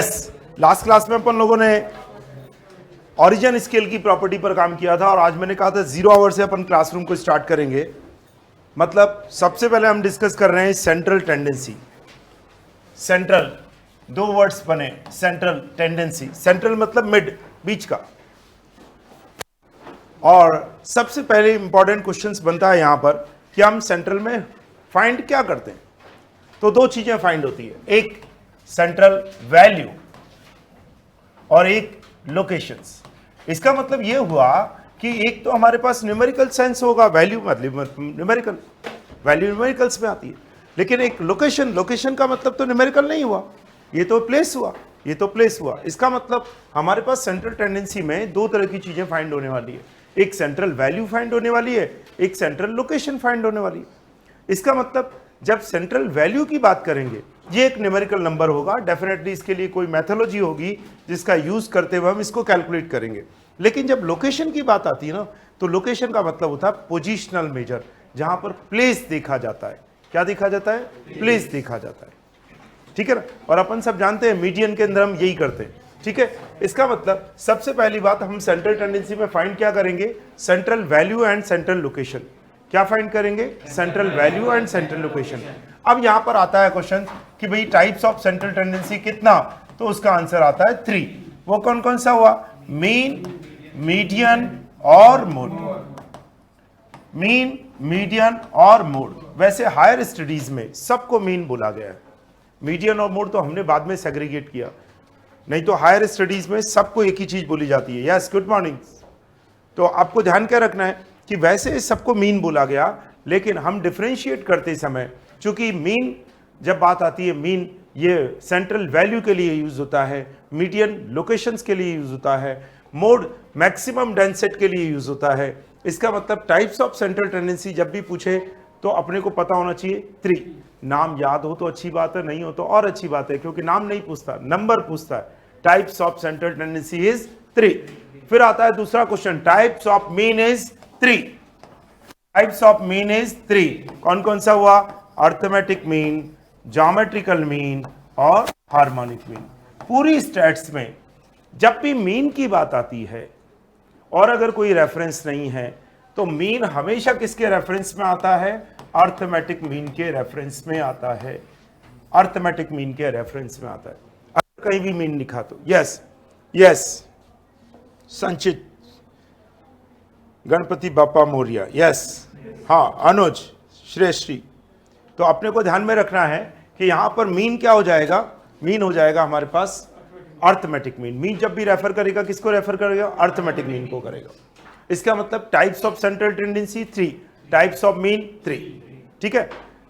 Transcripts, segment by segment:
Yes, last class में अपन लोगों ने ओरिजिन स्केल की प्रॉपर्टी पर काम किया था और आज मैंने कहा था 0 आवर से अपन क्लासरूम को स्टार्ट करेंगे। मतलब सबसे पहले हम डिस्कस कर रहे हैं सेंट्रल टेंडेंसी। सेंट्रल, दो वर्ड्स बने, सेंट्रल टेंडेंसी। सेंट्रल मतलब मिड, बीच का। और सबसे पहले इंपॉर्टेंट क्वेश्चंस बनता है यहां पर कि हम सेंट्रल में फाइंड क्या करते हैं। तो दो चीजें फाइंड होती है, एक सेंट्रल वैल्यू और एक लोकेशंस। इसका मतलब यह हुआ कि एक तो हमारे पास न्यूमेरिकल सेंस होगा, वैल्यू मतलब न्यूमेरिकल, वैल्यू न्यूमेरिकल्स में आती है, लेकिन एक लोकेशन, लोकेशन का मतलब तो न्यूमेरिकल नहीं हुआ, ये तो प्लेस हुआ, ये तो प्लेस हुआ। इसका मतलब हमारे पास सेंट्रल टेंडेंसी में दो तरह की चीजें फाइंड होने वाली है, एक सेंट्रल वैल्यू फाइंड होने वाली है, एक सेंट्रल लोकेशन फाइंड होने वाली है। इसका मतलब जब सेंट्रल वैल्यू की बात करेंगे, ये एक न्यूमेरिकल नंबर होगा, डेफिनेटली इसके लिए कोई मेथोलॉजी होगी जिसका यूज करते हुए हम इसको कैलकुलेट करेंगे। लेकिन जब लोकेशन की बात आती है ना, तो लोकेशन का मतलब होता है पोजिशनल मेजर, जहां पर प्लेस देखा जाता है। क्या देखा जाता है? प्लेस देखा जाता है, ठीक है ना। और अपन सब जानते हैं मीडियन के अंदर हम यही करते हैं, ठीक है। इसका मतलब सबसे पहली बात हम सेंट्रल टेंडेंसी में फाइंड क्या करेंगे? Central value and central location. क्या फाइंड करेंगे? Central value and central location. अब यहां पर आता है क्वेश्चन कि भाई टाइप्स ऑफ सेंट्रल टेंडेंसी कितना, तो उसका आंसर आता है 3। वो कौन कौन सा हुआ? मीन, मीडियन और मोड। मीन, मीडियन और मोड। वैसे हायर स्टडीज में सबको मीन बोला गया है, मीडियन और मोड तो हमने बाद में सेग्रीगेट किया, नहीं तो हायर स्टडीज में सबको एक ही चीज बोली जाती है। Yes, good morning. तो आपको ध्यान क्या रखना है कि वैसे सबको मीन बोला गया, लेकिन हम डिफरेंशिएट करते समय, चूंकि मीन जब बात आती है, मीन ये सेंट्रल वैल्यू के लिए यूज होता है, मीडियन लोकेशंस के लिए यूज होता है, मोड मैक्सिमम डेंसिटी के लिए यूज होता है। इसका मतलब टाइप्स ऑफ सेंट्रल टेंडेंसी जब भी पूछे तो अपने को पता होना चाहिए 3। नाम याद हो तो अच्छी बात है, नहीं हो तो और अच्छी बात है, क्योंकि नाम नहीं पूछता, नंबर पूछता है। Types of central tendency is 3। फिर आता है दूसरा question, types of mean is 3। Types of mean is 3। कौन कौन सा हुआ? अर्थमेटिक मीन, ज्योमेट्रिकल मीन और हार्मोनिक मीन। पूरी स्टैट्स में जब भी मीन की बात आती है और अगर कोई रेफरेंस नहीं है, तो मीन हमेशा किसके रेफरेंस में आता है? अर्थमेटिक मीन के रेफरेंस में आता है। अर्थमेटिक मीन के रेफरेंस में आता है। अगर कहीं भी मीन लिखा तो यस, यस, संचित, गणपति बापा मौर्य, यस, हाँ, अनुज, श्रेष्ठी। तो अपने को ध्यान में रखना है कि यहां पर मीन क्या हो जाएगा? मीन हो जाएगा हमारे पास अर्थमेटिक मीन। मीन जब भी रेफर करेगा, किसको रेफर करेगा? अर्थमेटिक मीन को करेगा। इसका मतलब types of central tendency 3, types of mean 3, ठीक है।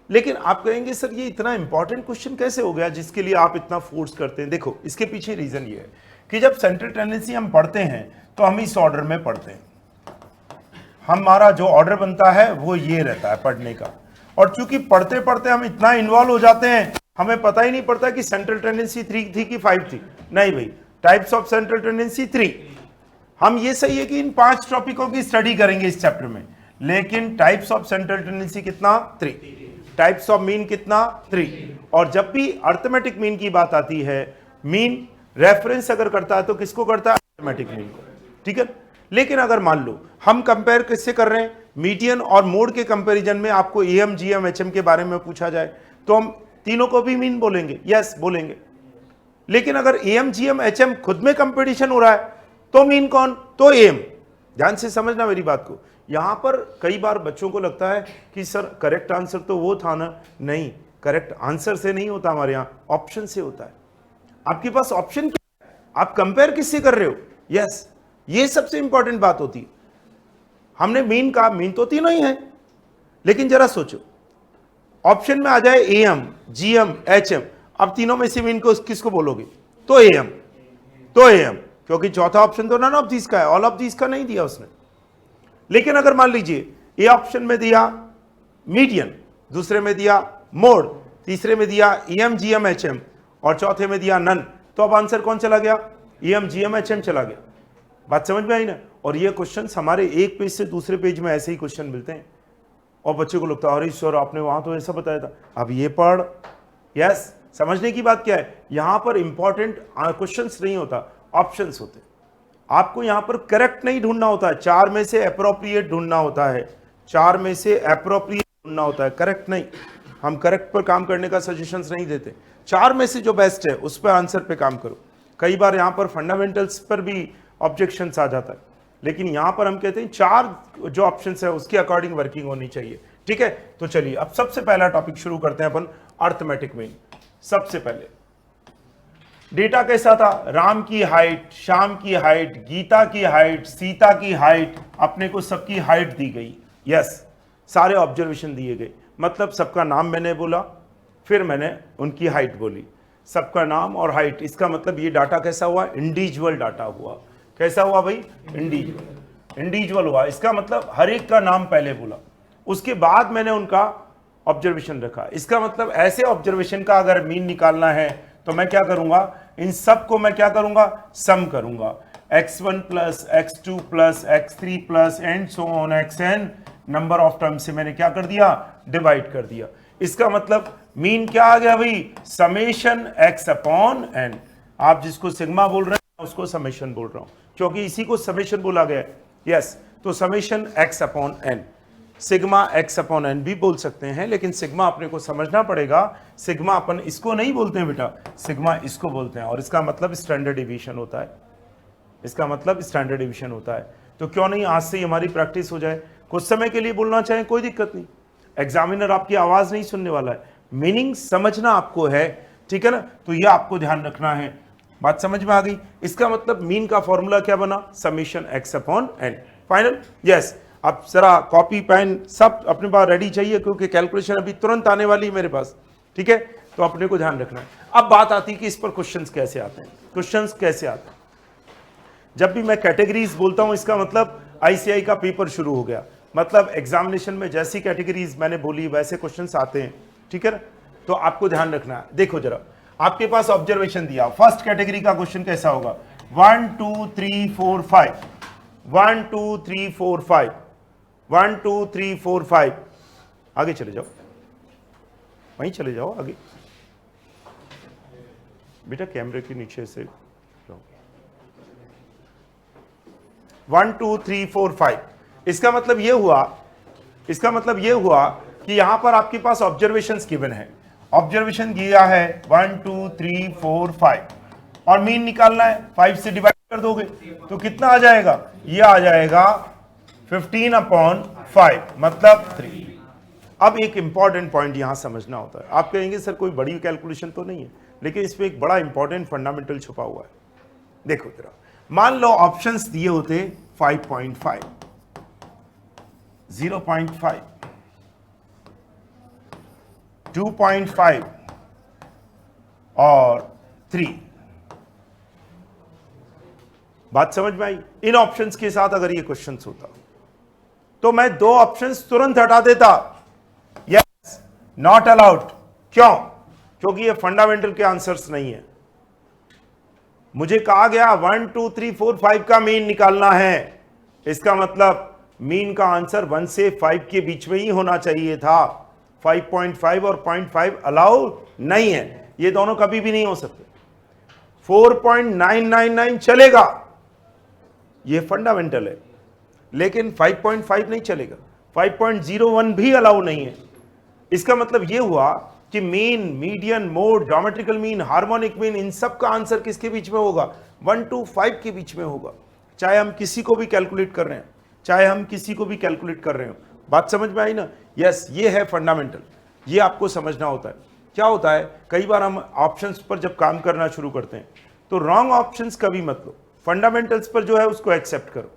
लेकिन आप कहेंगे सर ये इतना इंपॉर्टेंट क्वेश्चन कैसे हो गया जिसके लिए आप इतना फोर्स करते हैं? देखो, इसके पीछे रीजन ये है कि जब सेंट्रल टेंडेंसी हम पढ़ते हैं तो हम इस ऑर्डर में पढ़ते हैं। हमारा जो ऑर्डर बनता है वो ये रहता है पढ़ने का, और चूंकि पढ़ते पढ़ते हम इतना इन्वॉल्व हो जाते हैं, हमें पता ही नहीं पड़ता कि सेंट्रल टेंडेंसी 3 थी कि 5 थी। नहीं भाई, टाइप्स ऑफ सेंट्रल टेंडेंसी 3। हम ये सही है कि इन 5 टॉपिकों की स्टडी करेंगे इस चैप्टर में, लेकिन टाइप्स ऑफ सेंट्रल टेंडेंसी कितना? 3। टाइप्स ऑफ मीन कितना? 3। और जब भी अर्थमेटिक मीन की बात आती है, मीन रेफरेंस अगर करता है तो किसको करता है? अर्थमेटिक मीन को, ठीक है। लेकिन अगर मान लो हम कंपेयर किससे कर रहे हैं? मीडियन और मोड के कंपैरिजन में आपको एएम, जीएम, एचएम के बारे में पूछा जाए तो हम तीनों को भी मीन बोलेंगे, यस बोलेंगे। लेकिन अगर एएम, जीएम, एचएम खुद में कंपटीशन हो रहा है तो मीन कौन? तो एएम। ध्यान से समझना मेरी बात को। यहां पर कई बार बच्चों को लगता है कि सर करेक्ट आंसर तो वो था ना। नहीं, करेक्ट आंसर से नहीं होता, हमारे यहां ऑप्शन से होता है। आपके पास ऑप्शन क्या है? आप कंपेयर किससे कर रहे हो? यस, ये सबसे इंपॉर्टेंट बात होती है। हमने मीन कहा, मीन तो तीनों ही है, लेकिन जरा सोचो, ऑप्शन में आ जाए एएम, जीएम, एचएम, अब तीनों में से मीन को किसको बोलोगे? तो एएम, तो एएम, क्योंकि चौथा ऑप्शन तो नन ऑफ दीस का है, ऑल ऑफ दीस का नहीं दिया उसने। लेकिन अगर मान लीजिए ए ऑप्शन में दिया मीडियन, दूसरे में दिया मोड, तीसरे में दिया एएम, जीएम, एचएम और चौथे में दिया नन, तो अब आंसर कौन चला गया? एएम, जीएम, एचएम चला गया। बात समझ में आई ना? और ये क्वेश्चंस हमारे एक पेज से दूसरे पेज में ऐसे ही क्वेश्चन मिलते हैं और बच्चे को लगता है अरे सर आपने वहां तो ऐसा बताया था, अब ये पढ़। यस, समझने की बात क्या है, यहां पर इंपॉर्टेंट क्वेश्चंस नहीं होता, ऑप्शंस होते। आपको यहां पर करेक्ट नहीं ढूंढना होता है, 4 में से अप्रोप्रिएट ढूंढना होता है, 4 में से अप्रोप्रिएट ढूंढना होता है, करेक्ट नहीं। हम करेक्ट पर काम करने का सजेशंस नहीं देते, 4 में से जो बेस्ट है उस पर आंसर पे काम करो। कई बार यहां पर फंडामेंटल्स पर भी ऑब्जेक्शंस आ जाता है, लेकिन यहां पर हम कहते हैं 4 जो ऑप्शंस है उसके अकॉर्डिंग वर्किंग होनी चाहिए, ठीक है। तो चलिए अब सबसे पहला टॉपिक शुरू करते हैं अपन, अर्थमेटिक मीन। सबसे पहले डेटा कैसा था, राम की हाइट, श्याम की हाइट, गीता की हाइट, सीता की हाइट, अपने को सबकी हाइट दी गई, यस, सारे ऑब्जर्वेशन दिए गए। मतलब सबका नाम मैंने बोला, फिर मैंने उनकी हाइट बोली, सबका नाम और हाइट। इसका मतलब ये डाटा कैसा हुआ, इंडिविजुअल डाटा हुआ। कैसा हुआ भाई, इंडिविजुअल हुआ। इसका मतलब हर एक का नाम पहले बोला, उसके बाद मैंने उनका ऑब्जर्वेशन रखा। इसका मतलब ऐसे ऑब्जर्वेशन का अगर मीन निकालना है तो मैं क्या करूंगा, इन सब को मैं क्या करूंगा, सम करूंगा, x1 plus x2 plus x3 plus and so on xn, number of term से मैंने क्या कर दिया, डिवाइड कर दिया। इसका मतलब मीन क्या आ गया भाई, समेशन x अपॉन n। आप जिसको सिग्मा बोल रहे हैं उसको समेशन बोल रहा हूं, क्योंकि इसी को समेशन बोला गया है, यस। तो summation x upon n, sigma x upon n भी बोल सकते हैं, लेकिन सिग्मा अपने को समझना पड़ेगा। सिग्मा अपन इसको नहीं बोलते हैं बेटा, सिग्मा इसको बोलते हैं, और इसका मतलब स्टैंडर्ड डिवीजन होता है, इसका मतलब स्टैंडर्ड डिवीजन होता है। तो क्यों नहीं आज से ही हमारी प्रैक्टिस हो जाए, कुछ समय के लिए बोलना चाहे कोई दिक्कत नहीं, एग्जामिनर आपकी आवाज नहीं सुनने वाला है, मीनिंग समझना आपको है, ठीक है ना। तो ये आपको ध्यान रखना है, बात समझ में आ गई। इसका मतलब मीन का फॉर्मूला क्या बना, summation x upon n, final, yes. अब जरा कॉपी पेन सब अपने पास रेडी चाहिए, क्योंकि कैलकुलेशन अभी तुरंत आने वाली है मेरे पास, ठीक है। तो अपने को ध्यान रखना है। अब बात आती है कि इस पर क्वेश्चंस कैसे आते हैं, क्वेश्चंस कैसे आते हैं। जब भी मैं कैटेगरीज बोलता हूं, इसका मतलब आईसीआई का पेपर शुरू हो गया, मतलब एग्जामिनेशन में जैसी कैटेगरीज मैंने बोली वैसे क्वेश्चंस आते हैं, ठीक है ना। तो आपको ध्यान रखना है। देखो जरा, आपके पास ऑब्जर्वेशन दिया, फर्स्ट कैटेगरी का क्वेश्चन कैसा होगा, 1 2 3 4 5, 1 2 3 4 5, 1 2 3 4 5, आगे चले जाओ, वहीं चले जाओ आगे बेटा, कैमरे के नीचे से 1 2 3 4 5। इसका मतलब ये हुआ, इसका मतलब ये हुआ कि यहां पर आपके पास ऑब्जर्वेशंस गिवन है, ऑब्जर्वेशन दिया है 1 2 3 4 5, और मीन निकालना है, 5 से डिवाइड कर दोगे तो कितना आ जाएगा, ये आ जाएगा 15 अपॉन 5, मतलब 3। अब एक इंपॉर्टेंट पॉइंट यहां समझना होता है। आप कहेंगे सर कोई बड़ी कैलकुलेशन तो नहीं है, लेकिन इसमें एक बड़ा इंपॉर्टेंट फंडामेंटल छुपा हुआ है। देखो जरा, मान लो ऑप्शंस दिए होते 5.5, 0.5, 2.5 और 3। बात समझ में आई। इन ऑप्शंस के साथ अगर ये क्वेश्चंस होता तो मैं 2 ऑप्शंस तुरंत हटा देता, यस, नॉट अलाउड। क्यों, क्योंकि ये फंडामेंटल के आंसर्स नहीं है। मुझे कहा गया 1 2 3 4 5 का मीन निकालना है, इसका मतलब मीन का आंसर 1 से 5 के बीच में ही होना चाहिए था। 5.5 और 0.5 अलाउ नहीं है, ये दोनों कभी भी नहीं हो सकते। 4.999 चलेगा, ये फंडामेंटल है, लेकिन 5.5 नहीं चलेगा, 5.01 भी अलाउ नहीं है। इसका मतलब ये हुआ कि mean, median, mode, geometrical mean, harmonic mean, इन सब का आंसर किसके बीच में होगा, 1 to 5 के बीच में होगा। चाहे हम किसी को भी कैलकुलेट कर रहे हैं, चाहे हम किसी को भी कैलकुलेट कर रहे हो। बात समझ में आई ना, यस, ये है फंडामेंटल, ये आपको समझना होता है। क्या होता है, कई बार हम ऑप्शंस पर जब काम करना शुरू करते हैं तो रॉन्ग ऑप्शंस कभी मत लो, फंडामेंटल्स पर जो है उसको एक्सेप्ट करो,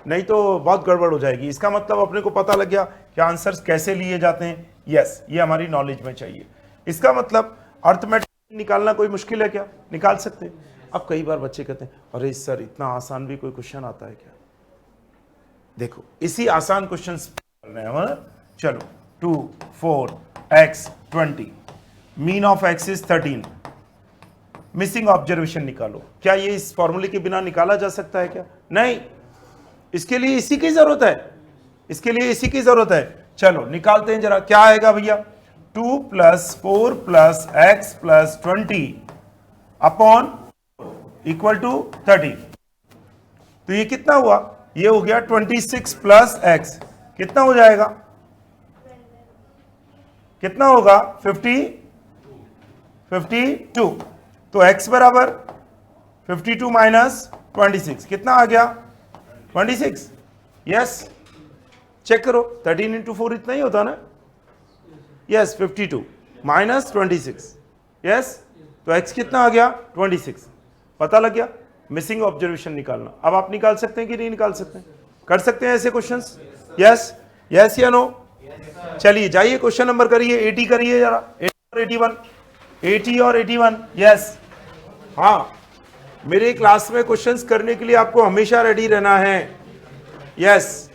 नहीं तो बहुत गड़बड़ हो जाएगी। इसका मतलब अपने को पता लग गया कि आंसर्स कैसे लिए जाते हैं, यस, ये हमारी नॉलेज में चाहिए। इसका मतलब अर्थमेटिक निकालना कोई मुश्किल है क्या, निकाल सकते हैं। अब कई बार बच्चे कहते हैं अरे सर इतना आसान भी कोई क्वेश्चन आता है क्या। देखो इसी आसान क्वेश्चन कर रहे हैं, चलो 2 4 x 20, mean of x is 13, missing observation निकालो। क्या ये इस फॉर्मूले के बिना निकाला जा सकता है क्या, नहीं, इसके लिए इसी की जरूरत है, इसके लिए इसी की जरूरत है। चलो निकालते हैं जरा, क्या आएगा भैया, 2 plus 4 plus X plus 20 upon equal to 30। तो ये कितना हुआ? ये हो गया 26 प्लस एक्स। कितना हो जाएगा? कितना होगा? 52। तो x बराबर 52 माइनस 26 कितना आ गया? 26। यस, चेक करो, 13 इंटू 4 इतना ही होता ना? Yes, 52 minus 26। यस, तो x कितना आ गया? 26। पता लग गया? मिसिंग ऑब्जर्वेशन निकालना। अब आप निकाल सकते हैं कि नहीं निकाल सकते हैं? कर सकते हैं ऐसे क्वेश्चंस? यस, यस या नो? चलिए जाइए क्वेश्चन नंबर करिए, 80 करिए जरा, 80 और 81, 80 और 81। यस, हाँ, मेरे क्लास में क्वेश्चंस करने के लिए आपको हमेशा रेडी रहना है। यस,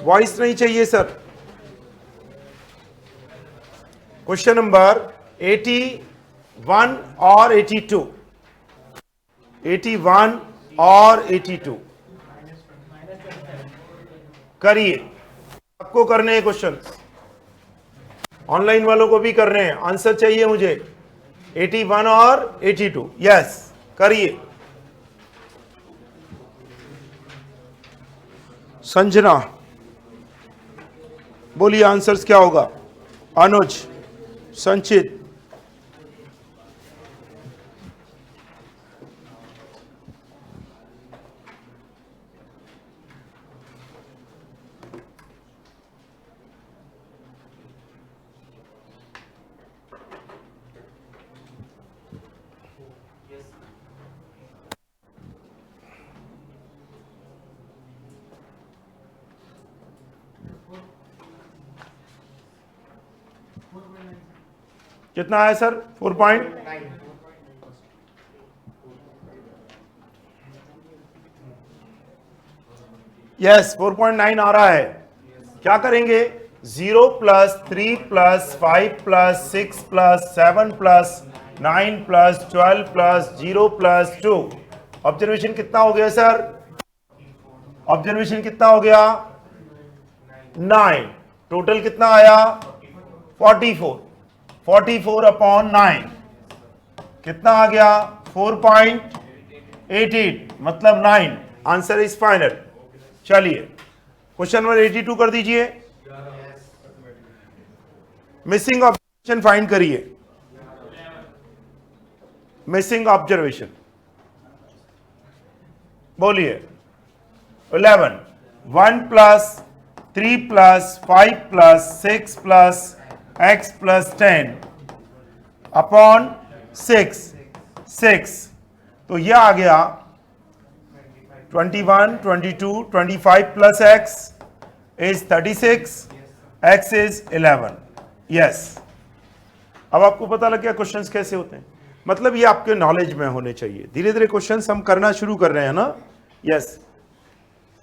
वॉइस नहीं चाहिए सर। क्वेश्चन नंबर 81 और 82, 81 और 82 करिए। आपको करने हैं क्वेश्चन, ऑनलाइन वालों को भी कर रहे हैं। आंसर चाहिए मुझे 81 और 82। यस, करिए। संजना, बोलिए आंसर्स क्या होगा? अनुज, संचित, कितना है सर? 4.9। यस, 4.9 आ रहा है। क्या करेंगे? 0 plus 3 plus 5 plus 6 plus 7 plus 9 plus 12 plus 0 plus 2। Observation कितना हो गया सर? ऑब्जर्वेशन कितना हो गया? 9। टोटल कितना आया? 44। 44 अपॉन 9 कितना आ गया? 4.88 मतलब 9। Answer is final. चलिए क्वेश्चन नंबर 82 कर दीजिए। मिसिंग ऑब्जर्वेशन फाइंड करिए। मिसिंग ऑब्जर्वेशन बोलिए। 11, 1 plus 3 plus 5 plus 6 plus x plus 10 upon 6। तो यह आ गया 21, 22, 25 plus x is 36, x is 11। Yes, अब आपको पता लग गया क्वेश्चंस कैसे होते हैं। मतलब ये आपके नॉलेज में होने चाहिए। धीरे धीरे क्वेश्चंस हम करना शुरू कर रहे हैं ना। यस,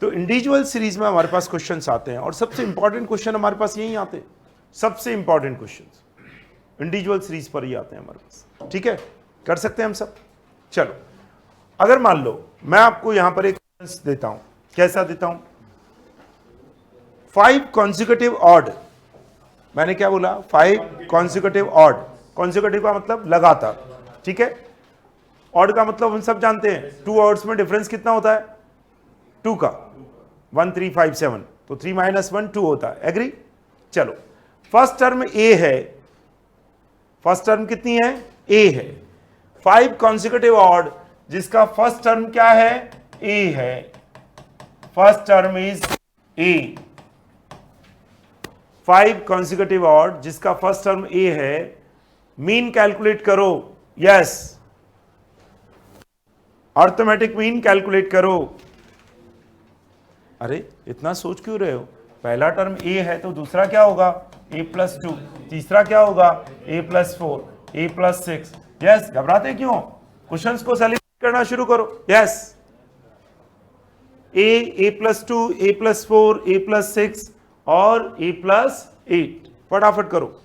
तो इंडिविजुअल सीरीज में हमारे पास क्वेश्चंस आते हैं और सबसे इंपॉर्टेंट क्वेश्चन हमारे पास यही आते हैं। सबसे इंपॉर्टेंट क्वेश्चंस इंडिविजुअल सीरीज पर ही आते हैं हमारे पास। ठीक है, कर सकते हैं हम सब। चलो, अगर मान लो मैं आपको यहां पर एक देता हूं, कैसा देता हूं? 5 कॉन्सिक्यूटिव ऑड। मैंने क्या बोला? 5 कॉन्सिक्यूटिव ऑड। कॉन्सिक्यूटिव का मतलब लगातार। ठीक है, ऑड का मतलब हम सब जानते हैं, 2 ऑड्स में डिफरेंस कितना होता है? 2 का 1 3 5 7, तो 3 माइनस 1 2 होता है। एग्री? चलो, फर्स्ट टर्म ए है। फर्स्ट टर्म कितनी है? ए है। 5 कॉन्सिक्यूटिव ऑड जिसका फर्स्ट टर्म क्या है? ए है। First term is a. 5 consecutive odd जिसका फर्स्ट टर्म ए है। मीन कैलकुलेट करो। यस, अर्थमेटिक मीन कैलकुलेट करो। अरे इतना सोच क्यों रहे हो? पहला टर्म ए है तो दूसरा क्या होगा? a plus 2। तीसरा क्या होगा? a plus 4, a plus 6। Yes, घबराते क्यों? क्वेश्चंस को सेलिब्रेट करना शुरू करो। Yes, a plus 2, a plus 4, a plus 6 और a प्लस 8। फटाफट करो।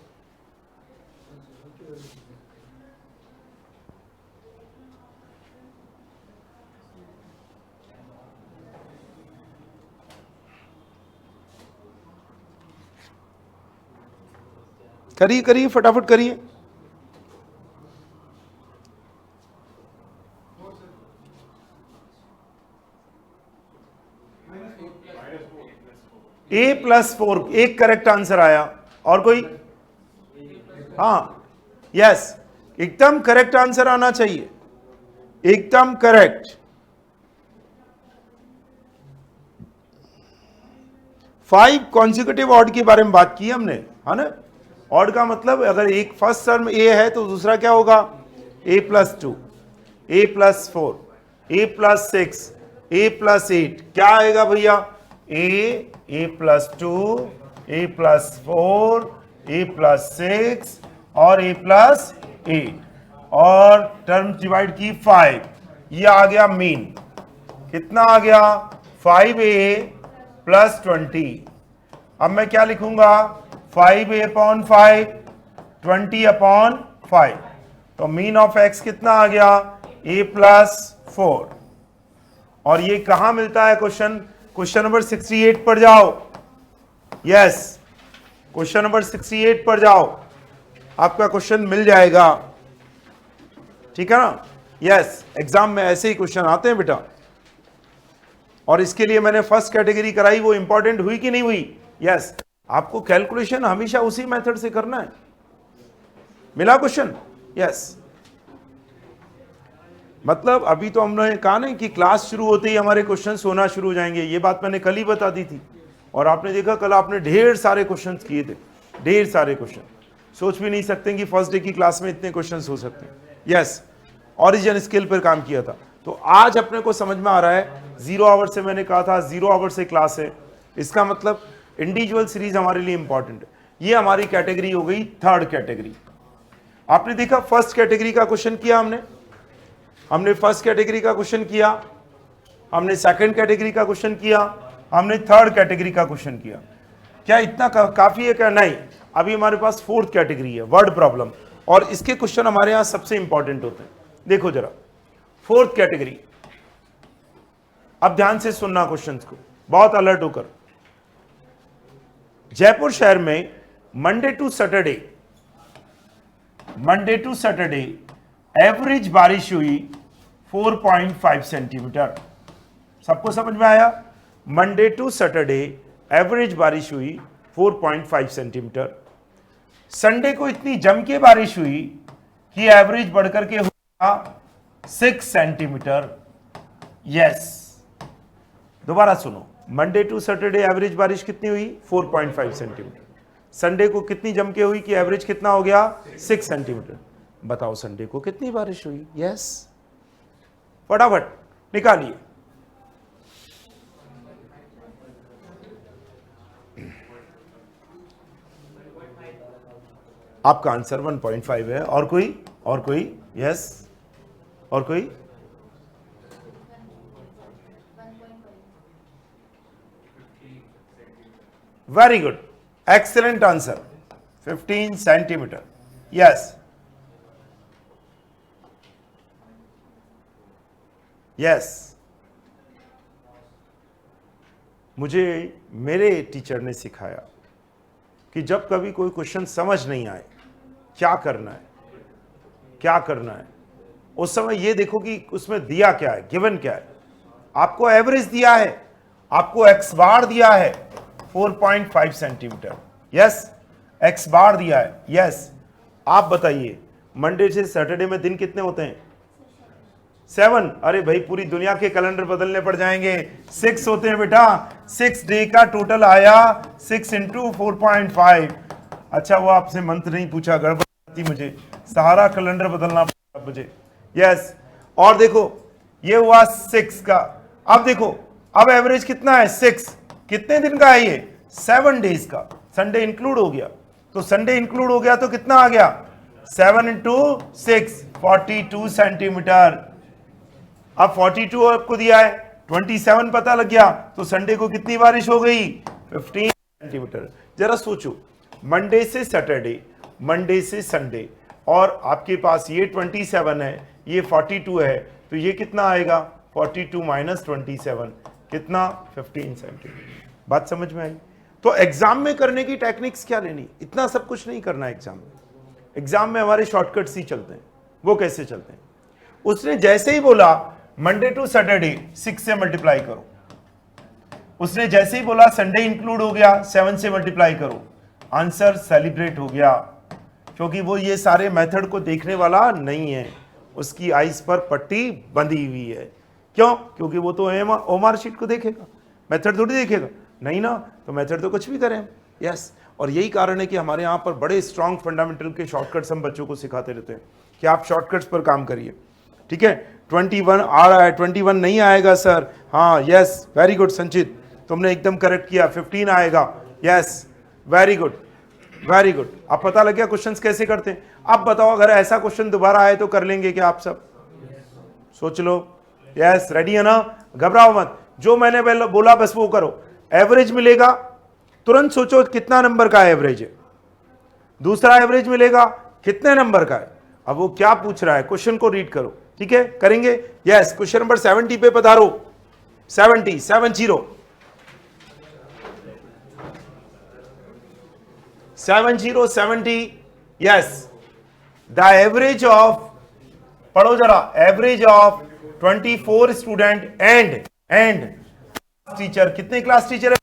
करिए करिए फटाफट करिए। A+4 एक करेक्ट आंसर आया। और कोई? हाँ यस, एकदम करेक्ट आंसर आना चाहिए, एकदम करेक्ट। 5 कॉन्जिक्यूटिव ऑड के बारे में बात की हमने, है ना। ऑड का मतलब अगर एक फर्स्ट टर्म ए है तो दूसरा क्या होगा? A+2, A+4, A+6, A+8 क्या आएगा भैया? A+2, A+4, A+6 और A+8 और टर्म डिवाइड की 5, ये आ गया मीन। कितना आ गया? 5A+20। अब मैं क्या लिखूंगा? 5A/5, 20/5। तो मीन ऑफ x कितना आ गया? A+4। और ये कहां मिलता है क्वेश्चन? क्वेश्चन नंबर 68 पर जाओ। यस, क्वेश्चन नंबर 68 पर जाओ, आपका क्वेश्चन मिल जाएगा, ठीक है ना। यस, एग्जाम में ऐसे ही क्वेश्चन आते हैं बेटा। और इसके लिए मैंने फर्स्ट कैटेगरी कराई, वो इंपॉर्टेंट हुई कि नहीं हुई? यस, आपको कैलकुलेशन हमेशा उसी मेथड से करना है। मिला क्वेश्चन? यस, मतलब अभी तो हमने कहा ना कि क्लास शुरू होते ही हमारे क्वेश्चन होना शुरू हो जाएंगे, ये बात मैंने कल ही बता दी थी। और आपने देखा कल आपने ढेर सारे क्वेश्चन किए थे, ढेर सारे क्वेश्चन। सोच भी नहीं सकते कि फर्स्ट डे की क्लास में इतने क्वेश्चन हो सकते हैं। यस, ओरिजिन स्किल पर काम किया था। तो आज अपने को समझ में आ रहा है, 0 आवर से मैंने कहा था 0 आवर से क्लास है, इसका मतलब इंडिविजुअल सीरीज हमारे लिए इंपॉर्टेंट है। ये हमारी कैटेगरी हो गई थर्ड कैटेगरी। आपने देखा फर्स्ट कैटेगरी का क्वेश्चन किया हमने फर्स्ट कैटेगरी का क्वेश्चन किया, हमने सेकंड कैटेगरी का क्वेश्चन किया, हमने थर्ड कैटेगरी का क्वेश्चन किया। क्या इतना काफी है क्या? नहीं, अभी हमारे पास फोर्थ कैटेगरी है, वर्ड प्रॉब्लम, और इसके क्वेश्चन हमारे यहां सबसे इंपॉर्टेंट होते हैं। देखो जरा फोर्थ कैटेगरी, अब ध्यान से सुनना क्वेश्चंस को, बहुत अलर्ट होकर। जयपुर शहर में मंडे टू सैटरडे एवरेज बारिश हुई 4.5 सेंटीमीटर। सबको समझ में आया? मंडे टू सैटरडे एवरेज बारिश हुई 4.5 सेंटीमीटर। संडे को इतनी जम के बारिश हुई कि एवरेज बढ़कर के हुआ 6 सेंटीमीटर। यस, दोबारा सुनो, मंडे टू सैटरडे एवरेज बारिश कितनी हुई? 4.5 सेंटीमीटर। संडे को कितनी जम के हुई कि एवरेज कितना हो गया? 6 सेंटीमीटर। बताओ संडे को कितनी बारिश हुई? यस, फटाफट निकालिए। आपका आंसर 1.5 है। और कोई? यस, और कोई? Very good, excellent answer, 15 centimetre. Yes yes, मुझे मेरे टीचर ने सिखाया कि जब कभी कोई क्वेश्चन समझ नहीं आए क्या करना है, उस समय ये देखो कि उसमें दिया क्या है, गिवन क्या है। आपको एवरेज दिया है, आपको एक्स बार दिया है 4.5 सेंटीमीटर। यस, एक्स बार दिया है। यस, आप बताइए मंडे से सैटरडे में दिन कितने होते हैं? 7। अरे भाई पूरी दुनिया के कैलेंडर बदलने पड़ जाएंगे। 6 होते हैं बेटा। 6 डे का टोटल आया 6 × 4.5। अच्छा, वो आपसे मंत्र नहीं पूछा, गड़बड़ मुझे, सारा कैलेंडर बदलना पड़ा मुझे। यस, और देखो ये हुआ 6 का। अब देखो, अब एवरेज कितना है? 6। कितने दिन का है ये? 7 डेज का। संडे इंक्लूड हो गया, तो संडे इंक्लूड हो गया तो कितना आ गया? 7 × 6, 42 सेंटीमीटर। अब 42 आपको दिया है, 27 पता लग गया, तो संडे को कितनी बारिश हो गई? 15 सेंटीमीटर। जरा सोचो, मंडे से सैटरडे, मंडे से संडे, और आपके पास ये 27 है, ये 42 है, तो ये कितना आएगा? 42 - 27 कितना? 15 सेंटीमीटर। बात समझ में आई? तो एग्जाम में करने की टेक्निक्स क्या लेनी, इतना सब कुछ नहीं करना है एग्जाम में। एग्जाम में हमारे शॉर्टकट्स ही चलते हैं। वो कैसे चलते हैं? उसने जैसे ही बोला मंडे टू सैटरडे 6 से मल्टीप्लाई करो, उसने जैसे ही बोला संडे इंक्लूड हो गया 7 से मल्टीप्लाई करो, आंसर सेलिब्रेट हो गया। क्योंकि वो ये सारे मेथड को देखने वाला नहीं है, उसकी आइज पर पट्टी बंधी हुई है। क्यों? क्योंकि वो तो ओमार शीट को देखेगा, मेथड थोड़ी देखेगा। नहीं ना, तो मेथड तो कुछ भी करें हम। यस, और यही कारण है कि हमारे यहाँ पर बड़े स्ट्रॉन्ग फंडामेंटल के शॉर्टकट्स हम बच्चों को सिखाते रहते हैं कि आप शॉर्टकट्स पर काम करिए। ठीक है, 21 आ रहा है, 21 नहीं आएगा सर। हाँ, यस, वेरी गुड संचित, तुमने एकदम करेक्ट किया। 15 आएगा, yes, very good very good. अब पता लग गया क्वेश्चंस कैसे करते हैं। अब बताओ, अगर ऐसा क्वेश्चन दोबारा आए तो कर लेंगे क्या आप सब? सोच लो। यस, रेडी है ना? घबराओ मत, जो मैंने बोला बस वो करो। एवरेज मिलेगा, तुरंत सोचो कितना नंबर का एवरेज है। दूसरा एवरेज मिलेगा, कितने नंबर का है। अब वो क्या पूछ रहा है, क्वेश्चन को रीड करो। ठीक है, करेंगे। यस, क्वेश्चन नंबर 70 पे पधारो। 70 यस, द एवरेज ऑफ, पढ़ो जरा, average of 24 student and teacher. कितने क्लास टीचर है?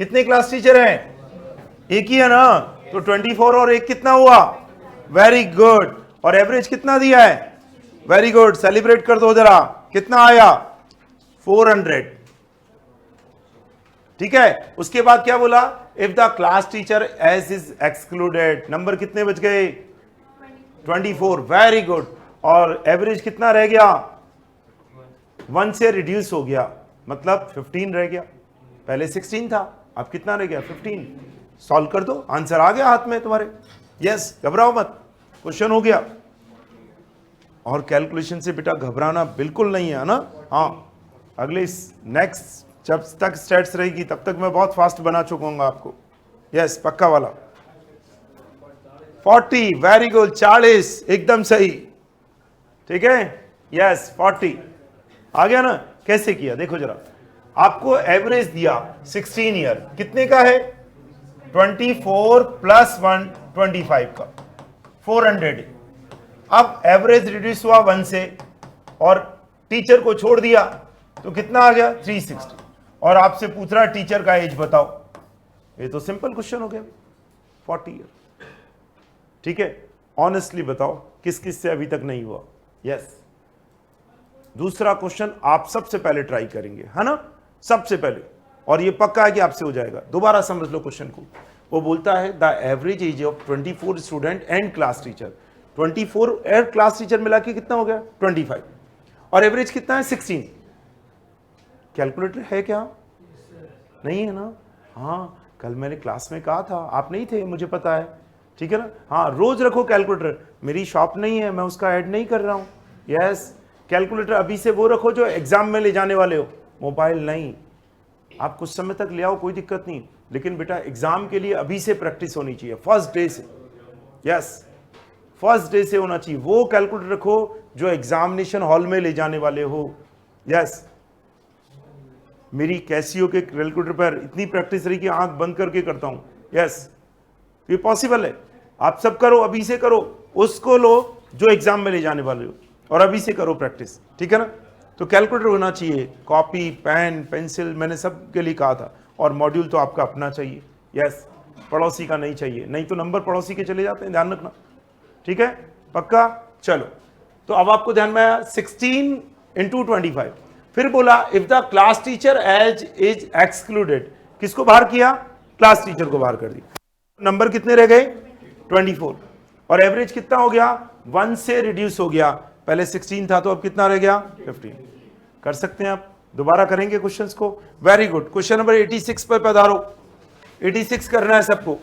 कितने क्लास टीचर हैं? एक ही है ना, तो 24 और एक कितना हुआ? Very good. और एवरेज कितना दिया है? वेरी गुड, सेलिब्रेट कर दो जरा। कितना आया? 400। ठीक है, उसके बाद क्या बोला? If the class teacher age is excluded, number कितने बच गए? 24। Very good. और एवरेज कितना रह गया? 1 से रिड्यूस हो गया, मतलब 15 रह गया। पहले 16 था, अब कितना रह गया? 15। सॉल्व कर दो, आंसर आ गया हाथ में तुम्हारे। यस, घबराओ मत, क्वेश्चन हो गया। और कैलकुलेशन से बेटा घबराना बिल्कुल नहीं है ना। हाँ, अगले नेक्स्ट जब तक स्टेट्स रहेगी तब तक मैं बहुत फास्ट बना चुकूंगा आपको। यस, पक्का वाला। 40, वेरी गुड। 40 एकदम सही। ठीक है, यस, 40 आ गया ना। कैसे किया देखो जरा, आपको एवरेज दिया 16 ईयर, कितने का है? 24 प्लस 1 25 का, 400। अब एवरेज रिड्यूस हुआ 1 से और टीचर को छोड़ दिया तो कितना आ गया? 360। और आपसे पूछ रहा टीचर का एज बताओ। ये तो सिंपल क्वेश्चन हो गया, 40 ईयर। ठीक है, ऑनेस्टली बताओ किस किस से अभी तक नहीं हुआ? यस। दूसरा क्वेश्चन आप सबसे पहले ट्राई करेंगे, है ना, सबसे पहले, और ये पक्का है कि आपसे हो जाएगा। दोबारा समझ लो क्वेश्चन को। वो बोलता है the average age of 24 student and class teacher. 24 और क्लास टीचर मिला के कितना हो गया? 25। और एवरेज कितना है? 16। कैलकुलेटर है क्या? नहीं है ना। हाँ, कल मैंने क्लास में कहा था, आप नहीं थे, मुझे पता है। ठीक है ना। हाँ, रोज रखो कैलकुलेटर। मेरी शॉप नहीं है, मैं उसका ऐड नहीं कर रहा हूं। यस, कैलकुलेटर अभी से वो रखो जो एग्जाम में ले जाने वाले हो, मोबाइल नहीं। आप कुछ समय तक ले आओ, कोई दिक्कत नहीं, लेकिन बेटा एग्जाम के लिए अभी से प्रैक्टिस होनी चाहिए, फर्स्ट डे से। यस, फर्स्ट डे से होना चाहिए। वो कैलकुलेटर रखो जो एग्जामिनेशन हॉल में ले जाने वाले हो। यस, मेरी कैसियो के कैलकुलेटर पर इतनी प्रैक्टिस रही कि आंख बंद करके करता हूं। यस, ये पॉसिबल है। आप सब करो, अभी से करो। उसको लो जो एग्जाम में ले जाने वाले हो, और अभी से करो प्रैक्टिस। ठीक है ना। तो कैलकुलेटर होना चाहिए, कॉपी, पेन, पेंसिल, मैंने सब के लिए कहा था। और मॉड्यूल तो आपका अपना चाहिए। यस, पड़ोसी का नहीं चाहिए, नहीं तो नंबर पड़ोसी के चले जाते हैं, ध्यान रखना। ठीक है, पक्का। चलो, तो अब आपको ध्यान में आया 16 इंटू 25। फिर बोला if the class teacher age is excluded, किसको बाहर किया? क्लास टीचर को बाहर कर दिया। नंबर कितने रह गए? 24। और एवरेज कितना हो गया? 1 से रिड्यूस हो गया। पहले 16 था तो अब कितना रह गया? 15। कर सकते हैं आप। दोबारा करेंगे क्वेश्चंस को। Very good. क्वेश्चन नंबर 86 पर पधारो। 86 करना है सबको।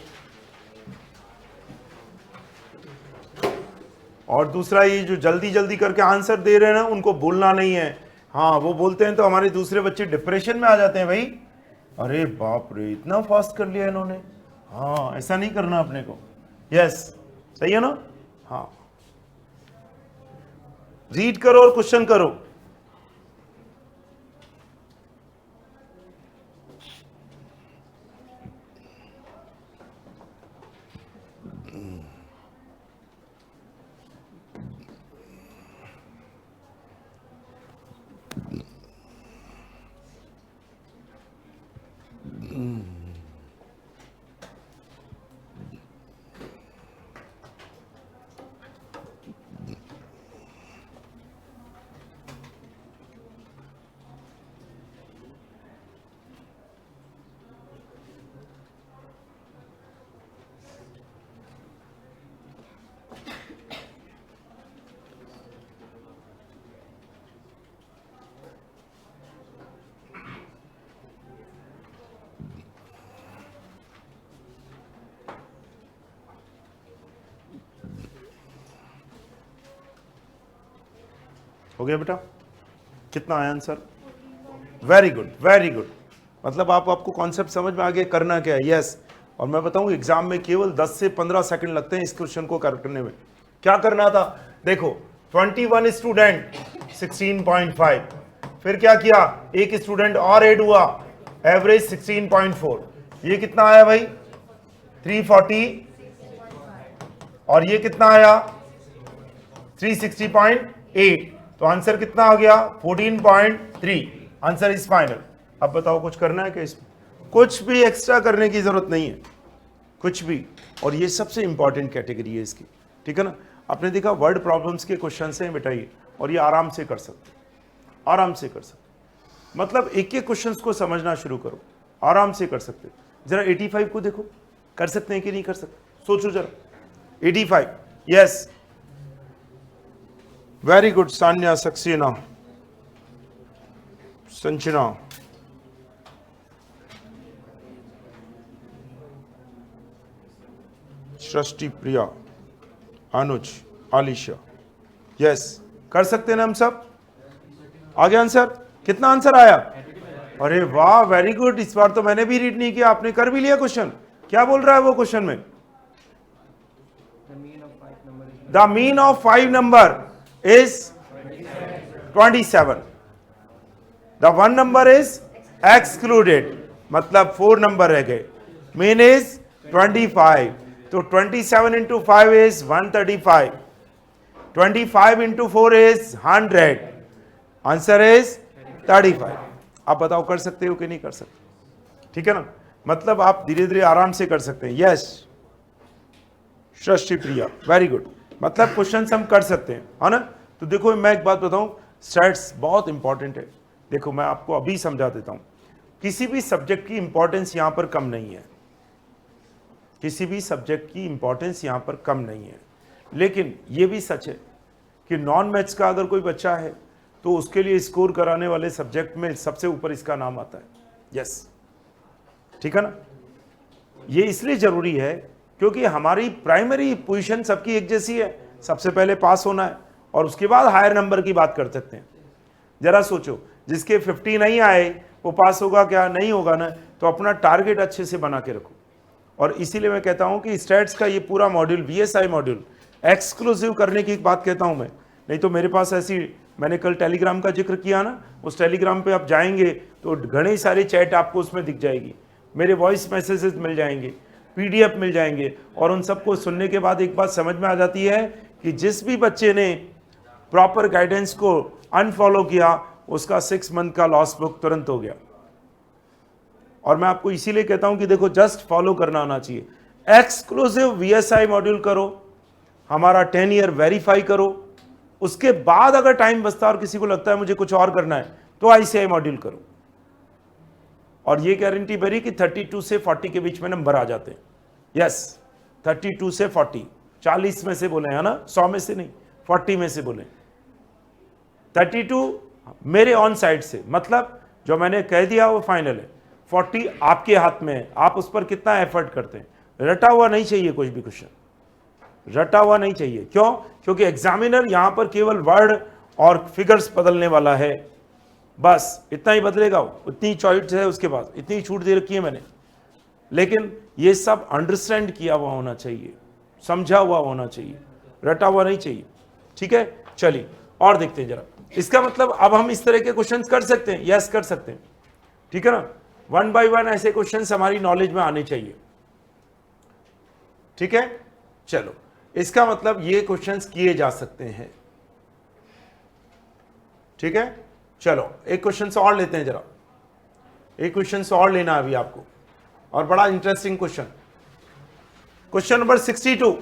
और दूसरा, ये जो जल्दी जल्दी करके आंसर दे रहे हैं ना, उनको बोलना नहीं है। हाँ, वो बोलते हैं तो हमारे दूसरे बच्चे डिप्रेशन में आ जाते हैं। भाई, अरे बाप रे, इतना फास्ट कर लिया इन्होंने। हाँ, ऐसा नहीं करना अपने को। यस, सही है ना। हाँ, रीड करो और क्वेश्चन करो। हो गया बेटा? कितना आया answer? Very good, very good. मतलब आपको कॉन्सेप्ट समझ में आ गया करना क्या है। यस। और मैं बताऊं एग्जाम में केवल 10 से 15 सेकंड लगते हैं इस क्वेश्चन को करने में। क्या करना था? देखो 21 स्टूडेंट 16.5, फिर क्या किया, एक स्टूडेंट और ऐड हुआ, एवरेज 16.4। ये कितना आया भाई? 340। और ये कितना आया? 360.8। तो आंसर कितना आ गया? 14.3। Answer is final. अब बताओ कुछ करना है क्या इसमें? कुछ भी एक्स्ट्रा करने की जरूरत नहीं है, कुछ भी। और ये सबसे इंपॉर्टेंट कैटेगरी है इसकी, ठीक है ना। आपने देखा वर्ड प्रॉब्लम्स के क्वेश्चन हैं बेटा ये, और ये आराम से कर सकते, आराम से कर सकते। मतलब एक एक क्वेश्चंस को समझना शुरू करो, आराम से कर सकते। जरा 85 को देखो, कर सकते हैं कि नहीं कर सकते? सोचो जरा। 85, yes, very good. Sanya, Saxena, Sanjana, Srishti, Priya, Anuj, Alisha, yes, कर सकते हैं ना हम सब? आ गया आंसर? कितना आंसर आया? अरे वाह, वेरी गुड। इस बार तो मैंने भी रीड नहीं किया, आपने कर भी लिया क्वेश्चन। क्या बोल रहा है वो क्वेश्चन में? The mean of 5 number is 27। The 1 number is excluded, मतलब 4 नंबर रह गए। Mean is 25। तो 27 into 5 is 135. 25 into 4 is 100. Answer is 35। आप बताओ कर सकते हो कि नहीं कर सकते? ठीक है ना। मतलब आप धीरे धीरे आराम से कर सकते हैं। यस, सृष्टि, प्रिया, वेरी गुड। मतलब क्वेश्चन हम कर सकते हैं, है ना। तो देखो मैं एक बात बताऊं, स्टैट्स बहुत इंपॉर्टेंट है। देखो मैं आपको अभी समझा देता हूं, किसी भी सब्जेक्ट की इंपॉर्टेंस यहां पर कम नहीं है, किसी भी सब्जेक्ट की इंपॉर्टेंस यहां पर कम नहीं है। लेकिन यह भी सच है कि नॉन मैथ्स का अगर कोई बच्चा है तो उसके लिए स्कोर कराने वाले सब्जेक्ट में सबसे ऊपर इसका नाम आता है। यस, ठीक है ना। ये इसलिए जरूरी है क्योंकि हमारी प्राइमरी पोजीशन सबकी एक जैसी है, सबसे पहले पास होना है और उसके बाद हायर नंबर की बात कर सकते हैं। जरा सोचो, जिसके 50 नहीं आए वो पास होगा क्या? नहीं होगा ना। तो अपना टारगेट अच्छे से बना के रखो। और इसीलिए मैं कहता हूं कि स्टैट्स का ये पूरा मॉड्यूल, वीएसआई मॉड्यूल एक्सक्लूसिव करने की बात कहता हूं मैं। नहीं तो मेरे पास ऐसी, मैंने कल टेलीग्राम का जिक्र किया ना, उस टेलीग्राम पे आप जाएंगे तो घने सारे चैट आपको उसमें दिख जाएगी, मेरे वॉइस मैसेजेस मिल जाएंगे, पीडीएफ मिल जाएंगे। और उन सबको सुनने के बाद एक बात समझ में आ जाती है कि जिस भी बच्चे ने प्रॉपर गाइडेंस को अनफॉलो किया उसका 6 मंथ का लॉस बुक तुरंत हो गया। और मैं आपको इसीलिए कहता हूं कि देखो जस्ट फॉलो करना आना चाहिए। एक्सक्लूसिव वीएसआई मॉड्यूल करो, हमारा 10 ईयर वेरीफाई करो, उसके बाद अगर टाइम बचता है और किसी को लगता है मुझे कुछ और करना है तो आईसीआई मॉड्यूल करो। और ये गारंटी मेरी कि 32 से 40 के बीच में नंबर आ जाते हैं। यस, 32 से 40, 40 में से बोले, है ना, 100 में से नहीं, 40 में से बोले। 32 मेरे ऑन साइड से, मतलब जो मैंने कह दिया वो फाइनल है। 40 आपके हाथ में है, आप उस पर कितना एफर्ट करते हैं। रटा हुआ नहीं चाहिए, कोई भी क्वेश्चन रटा हुआ नहीं चाहिए। क्यों? क्योंकि एग्जामिनर यहां पर केवल वर्ड और फिगर्स बदलने वाला है, बस इतना ही बदलेगा, उतनी चॉइस है उसके पास, इतनी छूट दे रखी है मैंने। लेकिन ये सब अंडरस्टैंड किया हुआ होना चाहिए, समझा हुआ होना चाहिए, रटा हुआ नहीं चाहिए। ठीक है, चलिए और देखते हैं जरा। इसका मतलब अब हम इस तरह के क्वेश्चंस कर सकते हैं। यस, कर सकते हैं, ठीक है ना। 1 बाय 1 ऐसे क्वेश्चंस हमारी नॉलेज में आने चाहिए। ठीक है, चलो, इसका मतलब ये क्वेश्चंस किए जा सकते हैं। ठीक है, चलो एक क्वेश्चन और लेते हैं जरा। एक क्वेश्चन और लेना अभी आपको, और बड़ा इंटरेस्टिंग क्वेश्चन, क्वेश्चन नंबर 62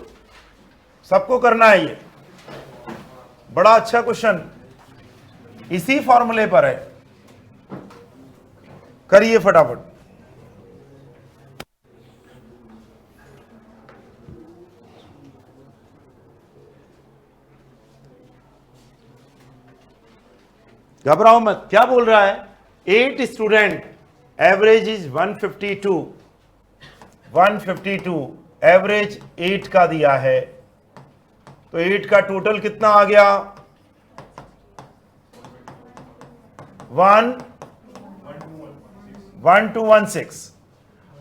सबको करना है। ये बड़ा अच्छा क्वेश्चन, इसी फॉर्मूले पर है, करिए फटाफट। घबराओ मत, क्या बोल रहा है? 8 स्टूडेंट, एवरेज इज 152, 152 एवरेज 8 का दिया है, तो 8 का टोटल कितना आ गया? 1216।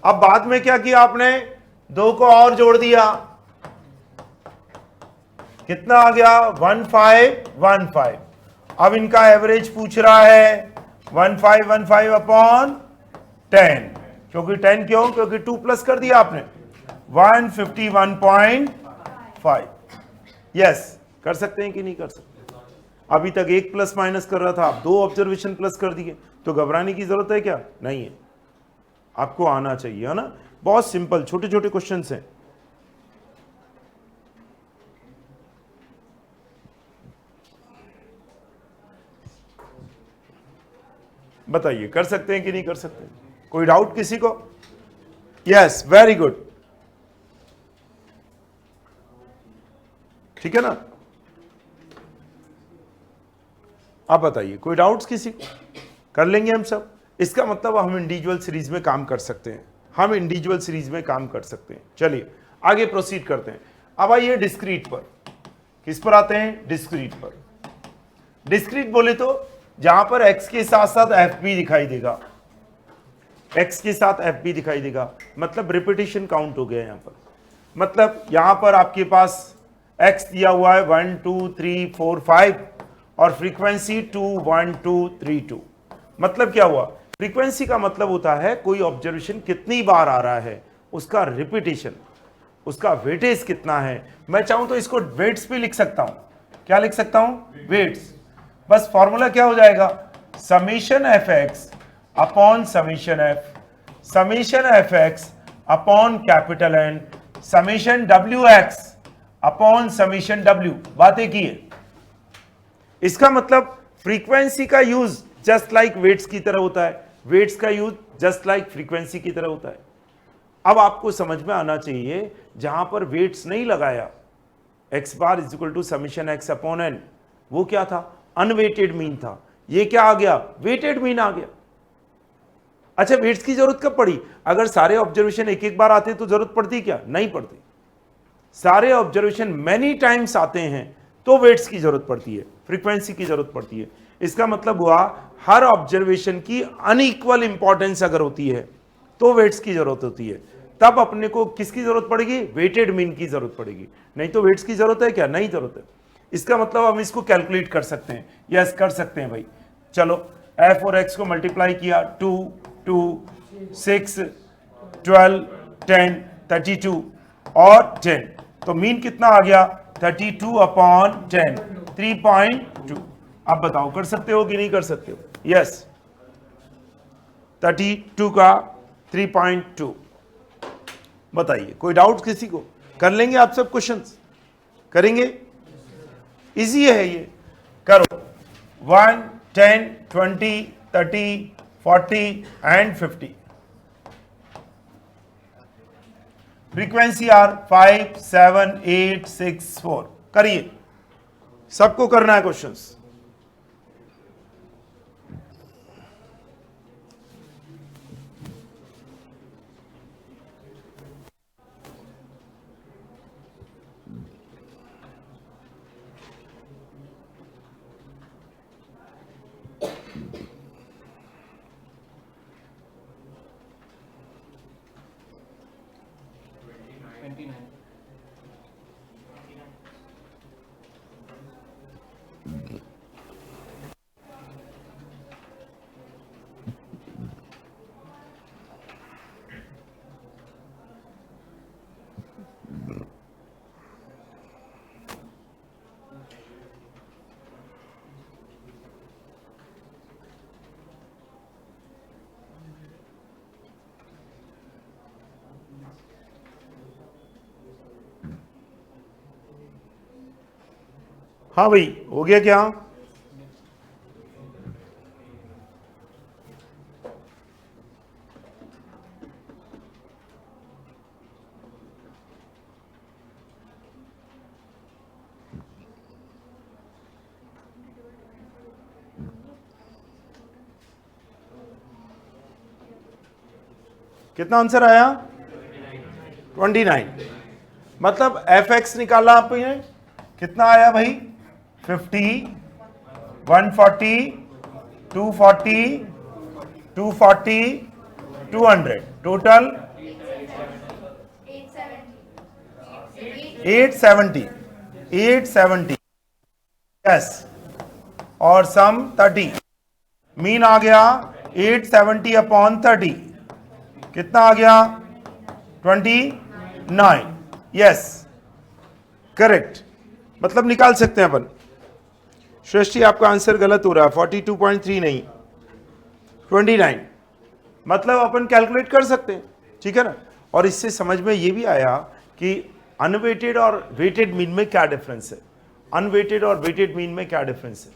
अब बाद में क्या किया आपने, 2 को और जोड़ दिया, कितना आ गया 1515। अब इनका एवरेज पूछ रहा है 1515 अपॉन 10, क्योंकि 10 क्यों, क्योंकि 2 प्लस कर दिया आपने, 151.5। यस, कर सकते हैं कि नहीं कर सकते? अभी तक 1 प्लस माइनस कर रहा था, आप 2 ऑब्जर्वेशन प्लस कर दिए, तो घबराने की जरूरत है क्या? नहीं है, आपको आना चाहिए, है ना। बहुत सिंपल छोटे छोटे क्वेश्चंस हैं। बताइए, कर सकते हैं कि नहीं कर सकते? कोई डाउट किसी को? यस, वेरी गुड, ठीक है ना। आप बताइए, कोई डाउट्स किसी को? कर लेंगे हम सब। इसका मतलब हम इंडिविजुअल सीरीज में काम कर सकते हैं, हम इंडिविजुअल सीरीज में काम कर सकते हैं। चलिए आगे प्रोसीड करते हैं। अब आइए डिस्क्रीट पर। किस पर आते हैं? डिस्क्रीट पर। डिस्क्रीट बोले तो जहां पर x के साथ साथ एफ भी दिखाई देगा, x के साथ एफ भी दिखाई देगा, मतलब रिपीटिशन काउंट हो गया यहां पर। मतलब यहां पर आपके पास x दिया हुआ है 1 2 3 4 5 और फ्रीक्वेंसी 2 1 2 3 2। मतलब क्या हुआ? फ्रीक्वेंसी का मतलब होता है कोई ऑब्जर्वेशन कितनी बार आ रहा है, उसका रिपीटिशन, उसका वेटेज कितना है। मैं चाहूं तो इसको वेट्स भी लिख सकता हूं। क्या लिख सकता हूं? वेट्स। बस फॉर्मूला क्या हो जाएगा? Summation F X upon summation F, summation F X upon capital N, summation W X upon summation W. बात एक ही है। इसका मतलब फ्रीक्वेंसी का यूज जस्ट लाइक वेट्स की तरह होता है, वेट्स का यूज जस्ट लाइक फ्रीक्वेंसी की तरह होता है। अब आपको समझ में आना चाहिए, जहां पर वेट्स नहीं लगाया, X bar is equal to summation X upon N, वो क्या था? अनवेटेड मीन था। ये क्या आ गया? वेटेड मीन आ गया। अच्छा, वेट्स की जरूरत कब पड़ी? अगर सारे ऑब्जर्वेशन एक एक बार आते तो जरूरत पड़ती क्या? नहीं पड़ती। सारे ऑब्जर्वेशन मेनी टाइम्स आते हैं तो वेट्स की जरूरत पड़ती है, फ्रीक्वेंसी की जरूरत पड़ती है। इसका मतलब हुआ हर ऑब्जर्वेशन की अनइक्वल इंपॉर्टेंस अगर होती है तो वेट्स की जरूरत होती है। तब अपने को किसकी जरूरत पड़ेगी? वेटेड मीन की जरूरत पड़ेगी। नहीं तो वेट्स की जरूरत है क्या? नहीं जरूरत है। इसका मतलब हम इसको कैलकुलेट कर सकते हैं। यस, कर सकते हैं भाई। चलो, एफ और एक्स को मल्टीप्लाई किया, 2 2 6 12 10 32 और 10, तो मीन कितना आ गया? 32 अपॉन 10, 3.2। अब बताओ, कर सकते हो कि नहीं कर सकते हो? यस, 32 का 3.2। बताइए, कोई डाउट किसी को? कर लेंगे आप सब क्वेश्चंस? करेंगे? इजी है ये, करो। 1 10 20 30 40 एंड 50। Frequency are 5 7 8 6 4। करिए, सबको करना है क्वेश्चंस। हाँ भाई, हो गया क्या? कितना आंसर आया? 29। मतलब एफ एक्स निकाला आपने, कितना आया भाई? 50 140 240, 240, 200, टोटल 870, 870, यस, और सम 30, मीन आ गया 870 अपॉन 30, कितना आ गया 29, यस, करेक्ट, मतलब निकाल सकते हैं अपन। श्रेष्ठी आपका आंसर गलत हो रहा है, 42.3 नहीं 29, मतलब अपन कैलकुलेट कर सकते हैं, ठीक है ना। और इससे समझ में ये भी आया कि अनवेटेड और वेटेड मीन में क्या डिफरेंस है, अनवेटेड और वेटेड मीन में क्या डिफरेंस है,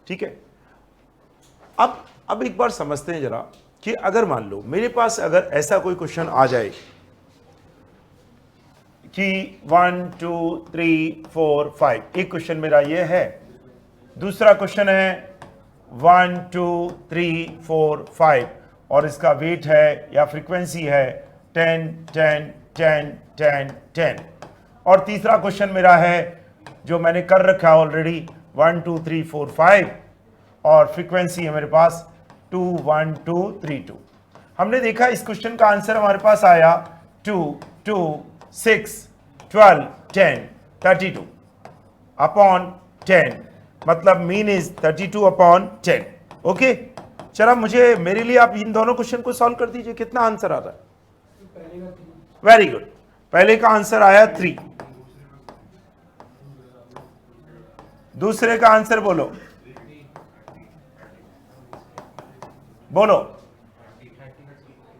ठीक है। अब एक बार समझते हैं जरा कि अगर मान लो मेरे पास अगर ऐसा कोई क्वेश्चन आ जाए कि 1 2 3 4 5, एक क्वेश्चन मेरा ये है, दूसरा क्वेश्चन है 1 2 3 4 5 और इसका वेट है या फ्रीक्वेंसी है 10 10 10 10 10, और तीसरा क्वेश्चन मेरा है जो मैंने कर रखा है ऑलरेडी 1 2 3 4 5 और फ्रीक्वेंसी है मेरे पास 2 1 2 3 2। हमने देखा इस क्वेश्चन का आंसर हमारे पास आया 2 2 6 12 10 32 अपॉन 10, मतलब मीन इज 32 अपॉन 10, ओके। चला मुझे मेरे लिए आप इन दोनों क्वेश्चन को सॉल्व कर दीजिए, कितना आंसर आ रहा है। वेरी गुड, पहले का आंसर आया 3, दूसरे का आंसर बोलो बोलो,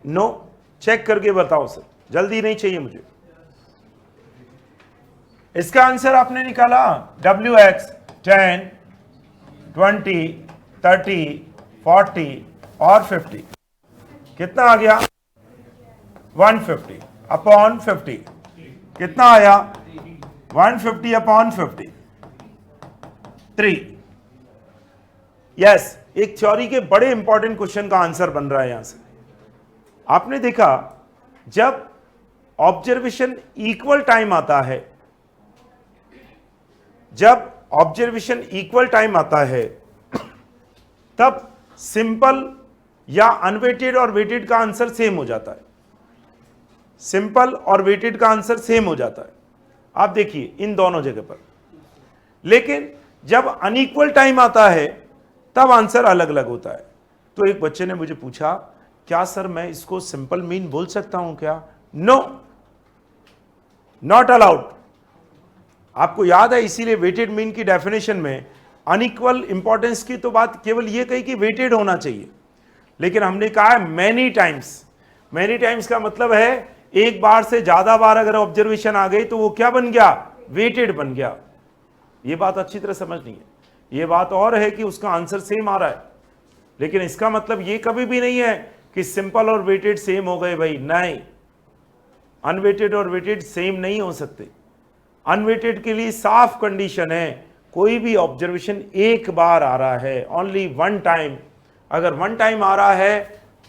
नो, चेक करके बताओ सर, जल्दी नहीं चाहिए मुझे। इसका आंसर आपने निकाला WX 10 20 30 40 और 50, कितना आ गया 150 अपॉन 50, कितना आया 150 अपॉन 50, 3, यस। एक थ्योरी के बड़े इंपॉर्टेंट क्वेश्चन का आंसर बन रहा है यहां से। आपने देखा जब ऑब्जर्वेशन इक्वल टाइम आता है, जब ऑब्जर्वेशन इक्वल टाइम आता है तब सिंपल या अनवेटेड और वेटेड का आंसर सेम हो जाता है, सिंपल और वेटेड का आंसर सेम हो जाता है, आप देखिए इन दोनों जगह पर। लेकिन जब अनइक्वल टाइम आता है तब आंसर अलग अलग होता है। तो एक बच्चे ने मुझे पूछा क्या सर मैं इसको सिंपल मीन बोल सकता हूं क्या? No, not allowed. आपको याद है इसीलिए वेटेड मीन की डेफिनेशन में अनइक्वल इंपॉर्टेंस की तो बात केवल ये कही कि वेटेड होना चाहिए, लेकिन हमने कहा है मैनी टाइम्स। मैनी टाइम्स का मतलब है एक बार से ज्यादा बार अगर ऑब्जर्वेशन आ गई तो वो क्या बन गया, वेटेड बन गया। ये बात अच्छी तरह समझनी है। ये बात और है कि उसका आंसर सेम आ रहा है, लेकिन इसका मतलब ये कभी भी नहीं है कि सिंपल और वेटेड सेम हो गए भाई, नहीं, अनवेटेड और वेटेड सेम नहीं हो सकते। अनवेटेड के लिए साफ कंडीशन है कोई भी ऑब्जर्वेशन एक बार आ रहा है, ओनली वन टाइम। अगर वन टाइम आ रहा है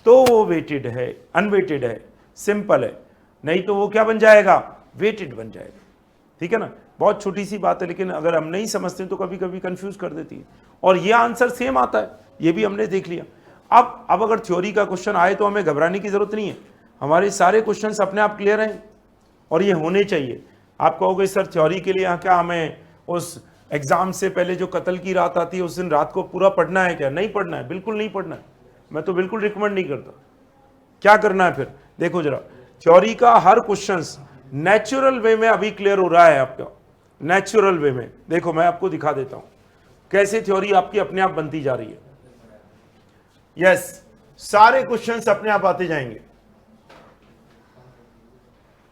तो वो वेटेड है, अनवेटेड है, सिंपल है, नहीं तो वो क्या बन जाएगा, वेटेड बन जाएगा। ठीक है ना, बहुत छोटी सी बात है, लेकिन अगर हम नहीं समझते तो कभी कभी कंफ्यूज कर देती है। और ये आंसर सेम आता है, ये भी हमने देख लिया। अब अगर थ्योरी का क्वेश्चन आए तो हमें घबराने की जरूरत नहीं है, हमारे सारे क्वेश्चंस अपने आप क्लियर हैं और ये होने चाहिए। आप कहोगे सर थ्योरी के लिए क्या हमें उस एग्जाम से पहले जो कत्ल की रात आती है उस दिन रात को पूरा पढ़ना है क्या? नहीं पढ़ना है, बिल्कुल नहीं पढ़ना है, मैं तो बिल्कुल रिकमेंड नहीं करता। क्या करना है फिर, देखो जरा, थ्योरी का हर क्वेश्चंस नेचुरल वे में अभी क्लियर हो रहा है आपका, नेचुरल वे में। देखो मैं आपको दिखा देता हूं कैसे थ्योरी आपकी अपने आप बनती जा रही है। यस, सारे क्वेश्चंस अपने आप आते जाएंगे।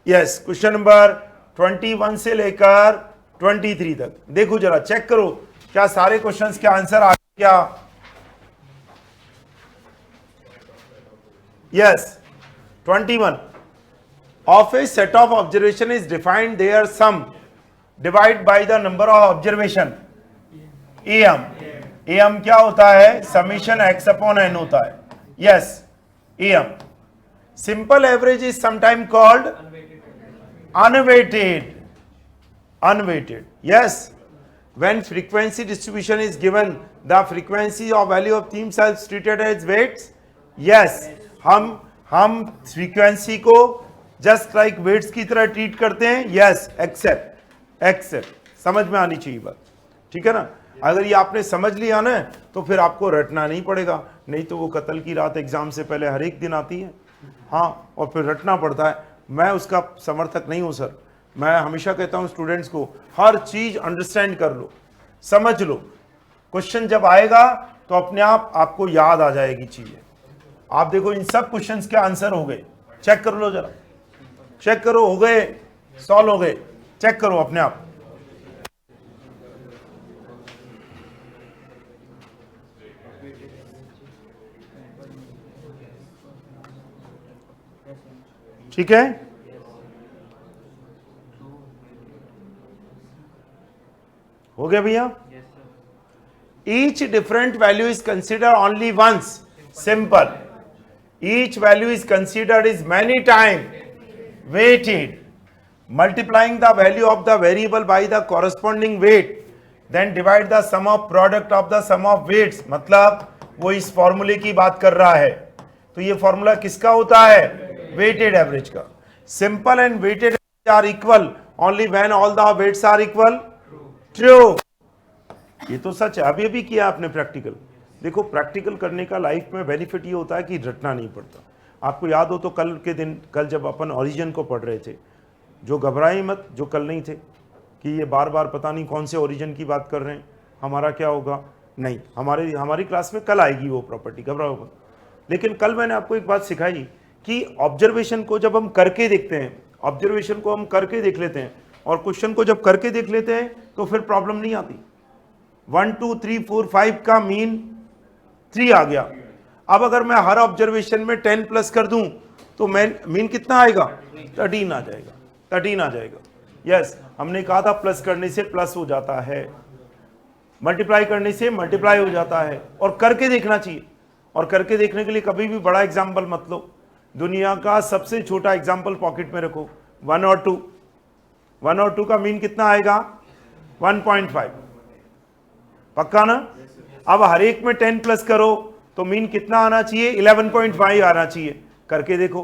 यस, क्वेश्चन नंबर 21 से लेकर 23 तक देखो जरा, चेक करो क्या सारे क्वेश्चंस के आंसर आ गए क्या? Yes, 21 of a set of observation is defined, their sum divide by the number of observation, am। am क्या होता है, summation x upon n होता है। yes, am। simple average is sometime called unweighted, unweighted। yes, when frequency distribution is given, the frequency or value of theme cells treated as weights? Yes. हम frequency को just like weights की तरह treat करते हैं. Yes, except समझ में आनी चाहिए बात, ठीक है ना. अगर ये आपने समझ लिया ना तो फिर आपको रटना नहीं पड़ेगा, नहीं तो वो कत्ल की रात एग्जाम से पहले हर एक दिन आती है. हाँ, और फिर रटना पड़ता है. मैं उसका समर्थक नहीं हूं सर. मैं हमेशा कहता हूं स्टूडेंट्स को, हर चीज अंडरस्टैंड कर लो, समझ लो. क्वेश्चन जब आएगा तो अपने आप आपको याद आ जाएगी चीजें. आप देखो इन सब क्वेश्चंस के आंसर हो गए, चेक कर लो जरा, चेक करो, हो गए, सॉल्व हो गए, चेक करो अपने आप. ठीक है. हो गया भैया. Each different value is consider only once. Simple. Each value is considered is many time weighted. Multiplying the value of the variable by the corresponding weight, then divide the sum of product of the sum of weights. मतलब वो इस फॉर्मूले की बात कर रहा है. तो ये फॉर्मूला किसका होता है? वेटेड एवरेज का. Simple and weighted are equal only when all the weights are equal. True. ये तो सच है. अभी अभी किया आपने प्रैक्टिकल. देखो प्रैक्टिकल करने का लाइफ में बेनिफिट ये होता है कि रटना नहीं पड़ता. आपको याद हो तो कल के दिन, कल जब अपन ओरिजिन को पढ़ रहे थे, जो घबराई मत, जो कल नहीं थे कि ये बार बार पता नहीं कौन से ओरिजिन की बात कर रहे हैं, हमारा क्या होगा. नहीं, हमारी क्लास में कल आएगी वो प्रॉपर्टी, घबराओ मत. लेकिन कल मैंने आपको एक बात सिखाई कि ऑब्जर्वेशन को जब हम करके देखते हैं, ऑब्जर्वेशन को हम करके देख लेते हैं और क्वेश्चन को जब करके देख लेते हैं तो फिर प्रॉब्लम नहीं आती. 1 2 3 4 5 का मीन 3 आ गया. अब अगर मैं हर ऑब्जर्वेशन में 10 प्लस कर दूं तो मीन कितना आएगा? 13 आ जाएगा. 13 आ जाएगा. यस, हमने कहा था प्लस करने से प्लस हो जाता है, मल्टीप्लाई करने से मल्टीप्लाई हो जाता है. और करके देखना चाहिए. और करके देखने के लिए कभी भी बड़ा एग्जाम्पल मत लो. दुनिया का सबसे छोटा एग्जाम्पल पॉकेट में रखो, 1 और 2. 1 और 2 का मीन कितना आएगा? 1.5. पक्का ना? अब हर एक में 10 प्लस करो तो मीन कितना आना चाहिए? 11.5 आना चाहिए. करके देखो.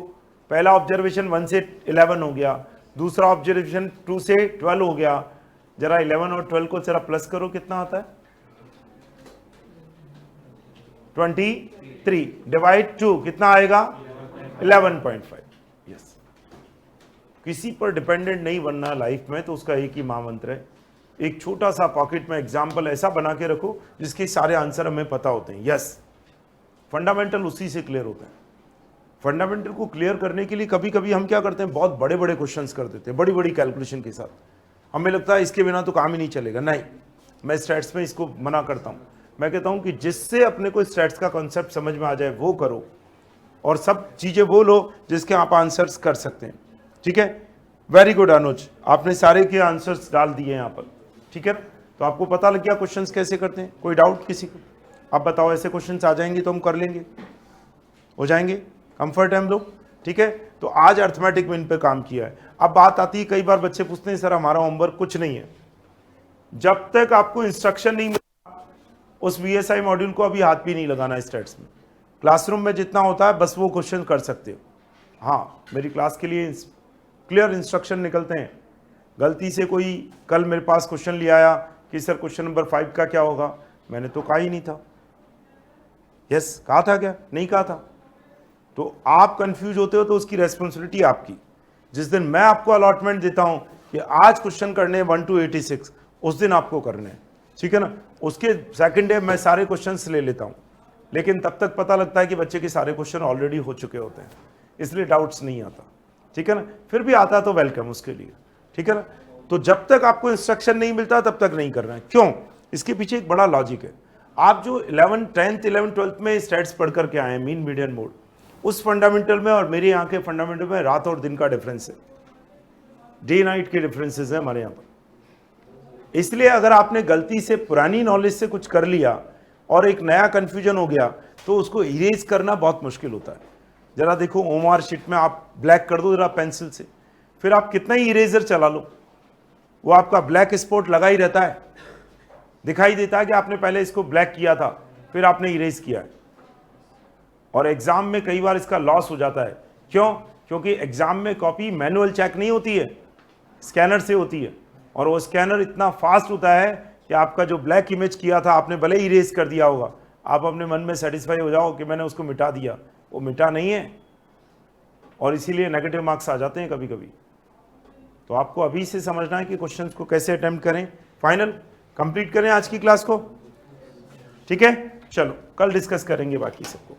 पहला ऑब्जर्वेशन 1 से 11 हो गया, दूसरा ऑब्जर्वेशन 2 से 12 हो गया. जरा 11 और 12 को जरा प्लस करो, कितना आता है? 23. डिवाइड 2 कितना आएगा? 11.5. यस. किसी पर डिपेंडेंट नहीं बनना लाइफ में, तो उसका एक ही महामंत्र है. एक छोटा सा पॉकेट में एग्जाम्पल ऐसा बना के रखो जिसके सारे आंसर हमें पता होते हैं. यस, फंडामेंटल उसी से क्लियर होते हैं. फंडामेंटल को क्लियर करने के लिए कभी कभी हम क्या करते हैं, बहुत बड़े बड़े क्वेश्चंस कर देते हैं, बड़ी बड़ी कैलकुलेशन के साथ. हमें लगता है इसके बिना तो काम ही नहीं चलेगा. नहीं, मैं स्टैट्स में इसको मना करता हूं. मैं कहता हूं कि जिससे अपने को स्टैट्स का कॉन्सेप्ट समझ में आ जाए वो करो, और सब चीजें वो लो जिसके आप आंसर्स कर सकते हैं. ठीक है. वेरी गुड अनुज, आपने सारे के आंसर्स डाल दिए यहाँ पर. ठीक है, तो आपको पता लग गया क्वेश्चंस कैसे करते हैं. कोई डाउट किसी को? आप बताओ. ऐसे क्वेश्चंस आ जाएंगे तो हम कर लेंगे, हो जाएंगे, कंफर्ट है हम लोग. ठीक है, तो आज अर्थमेटिक मीन पे काम किया है. अब बात आती है, कई बार बच्चे पूछते हैं सर हमारा होमवर्क कुछ नहीं है. जब तक आपको इंस्ट्रक्शन नहीं मिला उस VSI मॉड्यूल को अभी हाथ भी नहीं लगाना. स्टैट्स में क्लासरूम में जितना होता है बस वो क्वेश्चन कर सकते हो. हाँ, मेरी क्लास के लिए क्लियर इंस्ट्रक्शन निकलते हैं. गलती से कोई कल मेरे पास क्वेश्चन ले आया कि सर क्वेश्चन नंबर 5 का क्या होगा, मैंने तो कहा ही नहीं था. यस, कहा था क्या? नहीं कहा था. तो आप कंफ्यूज होते हो तो उसकी रेस्पॉन्सिबिलिटी आपकी. जिस दिन मैं आपको अलॉटमेंट देता हूं कि आज क्वेश्चन करने 1 to 86, उस दिन आपको करने हैं. ठीक है ना. उसके सेकंड डे मैं सारे क्वेश्चंस ले लेता हूं, लेकिन तब तक पता लगता है कि बच्चे के सारे क्वेश्चन ऑलरेडी हो चुके होते हैं, इसलिए डाउट्स नहीं आता. ठीक है ना. फिर भी आता तो वेलकम उसके लिए. ठीक है ना. तो जब तक आपको इंस्ट्रक्शन नहीं मिलता तब तक नहीं करना है. क्यों? इसके पीछे एक बड़ा लॉजिक है. आप जो 11th 10th 11th 12th में स्टैट्स पढ़ करके आए हैं, मीन मीडियन मोड, उस फंडामेंटल में और मेरे यहाँ के फंडामेंटल में रात और दिन का डिफरेंस है. डे नाइट के डिफरेंसेस है हमारे यहाँ पर. इसलिए अगर आपने गलती से पुरानी नॉलेज से कुछ कर लिया और एक नया कंफ्यूजन हो गया तो उसको इरेज करना बहुत मुश्किल होता है. जरा देखो, ओमार शीट में आप ब्लैक कर दो जरा पेंसिल से, फिर आप कितना ही इरेजर चला लो, वो आपका ब्लैक स्पॉट लगा ही रहता है. दिखाई देता है कि आपने पहले इसको ब्लैक किया था, फिर आपने इरेज किया है। और एग्जाम में कई बार इसका लॉस हो जाता है। क्यों? क्योंकि एग्जाम में कॉपी मैनुअल चेक नहीं होती है, स्कैनर से होती है, और वो स्कैनर इतना फास्ट होता है कि आपका जो ब्लैक इमेज किया था आपने भले ही इरेज कर दिया होगा, आप अपने मन में सेटिस्फाई हो जाओ कि मैंने उसको मिटा दिया, वो मिटा नहीं है, और इसीलिए नेगेटिव मार्क्स आ जाते हैं कभी कभी। तो आपको अभी से समझना है कि क्वेश्चंस को कैसे अटेम्प्ट करें। फाइनल कंप्लीट करें आज की क्लास को, ठीक है? चलो कल डिस्कस करेंगे बाकी सबको।